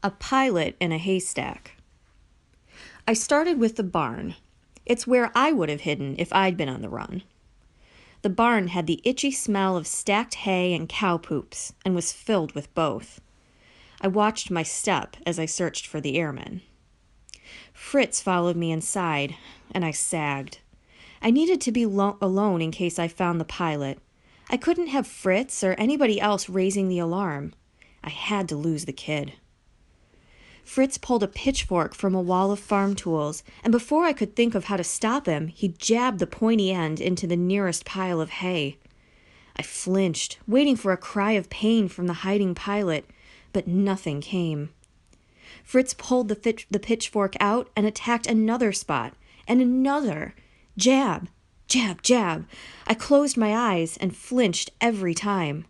A pilot in a haystack. I started with the barn. It's where I would have hidden if I'd been on the run. The barn had the itchy smell of stacked hay and cow poops, and was filled with both. I watched my step as I searched for the airman. Fritz followed me inside, and I sagged. I needed to be alone in case I found the pilot. I couldn't have Fritz or anybody else raising the alarm. I had to lose the kid. Fritz pulled a pitchfork from a wall of farm tools, and before I could think of how to stop him, he jabbed the pointy end into the nearest pile of hay. I flinched, waiting for a cry of pain from the hiding pilot, but nothing came. Fritz pulled the pitchfork out and attacked another spot, and another. Jab, jab, jab. I closed my eyes and flinched every time.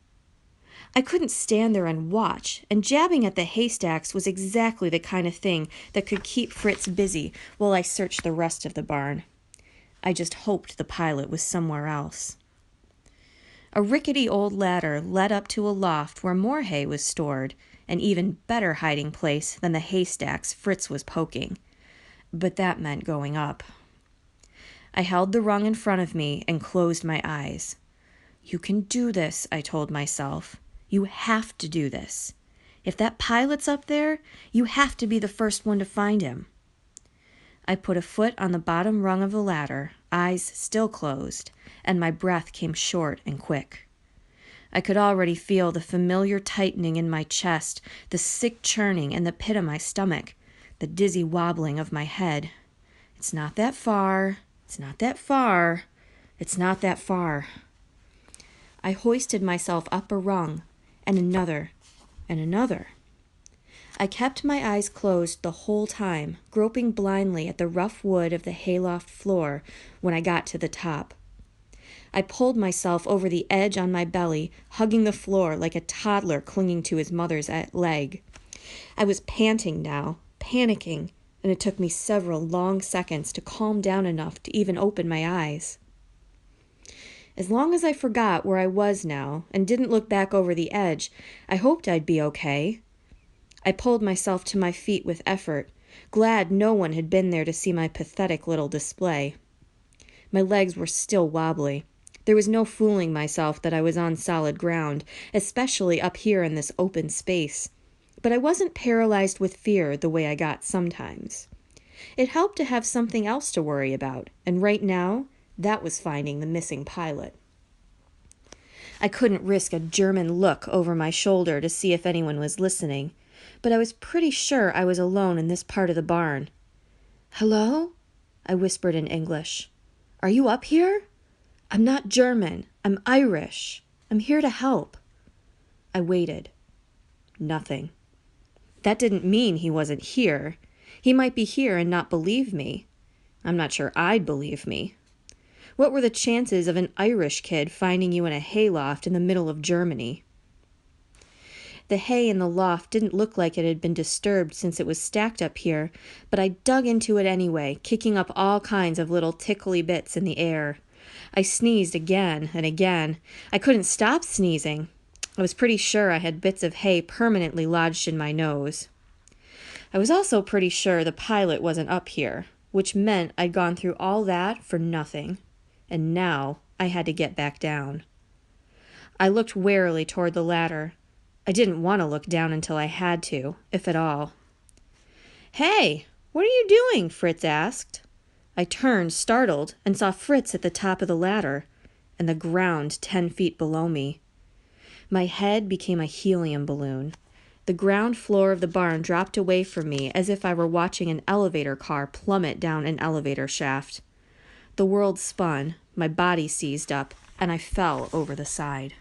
I couldn't stand there and watch, and jabbing at the haystacks was exactly the kind of thing that could keep Fritz busy while I searched the rest of the barn. I just hoped the pilot was somewhere else. A rickety old ladder led up to a loft where more hay was stored, an even better hiding place than the haystacks Fritz was poking. But that meant going up. I held the rung in front of me and closed my eyes. You can do this, I told myself. You have to do this. If that pilot's up there, you have to be the first one to find him. I put a foot on the bottom rung of the ladder, eyes still closed, and my breath came short and quick. I could already feel the familiar tightening in my chest, the sick churning in the pit of my stomach, the dizzy wobbling of my head. It's not that far. It's not that far. It's not that far. I hoisted myself up a rung, and another, and another. I kept my eyes closed the whole time, groping blindly at the rough wood of the hayloft floor when I got to the top. I pulled myself over the edge on my belly, hugging the floor like a toddler clinging to his mother's leg. I was panting now, panicking, and it took me several long seconds to calm down enough to even open my eyes. As long as I forgot where I was now and didn't look back over the edge, I hoped I'd be okay. I pulled myself to my feet with effort, glad no one had been there to see my pathetic little display. My legs were still wobbly. There was no fooling myself that I was on solid ground, especially up here in this open space. But I wasn't paralyzed with fear the way I got sometimes. It helped to have something else to worry about, and right now, that was finding the missing pilot. I couldn't risk a German look over my shoulder to see if anyone was listening, but I was pretty sure I was alone in this part of the barn. "Hello?" I whispered in English. "Are you up here? I'm not German. I'm Irish. I'm here to help." I waited. Nothing. That didn't mean he wasn't here. He might be here and not believe me. I'm not sure I'd believe me. What were the chances of an Irish kid finding you in a hayloft in the middle of Germany? The hay in the loft didn't look like it had been disturbed since it was stacked up here, but I dug into it anyway, kicking up all kinds of little tickly bits in the air. I sneezed again and again. I couldn't stop sneezing. I was pretty sure I had bits of hay permanently lodged in my nose. I was also pretty sure the pilot wasn't up here, which meant I'd gone through all that for nothing. And now I had to get back down. I looked warily toward the ladder. I didn't want to look down until I had to, if at all. "Hey, what are you doing?" Fritz asked. I turned, startled, and saw Fritz at the top of the ladder, and the ground 10 feet below me. My head became a helium balloon. The ground floor of the barn dropped away from me as if I were watching an elevator car plummet down an elevator shaft. The world spun, my body seized up, and I fell over the side.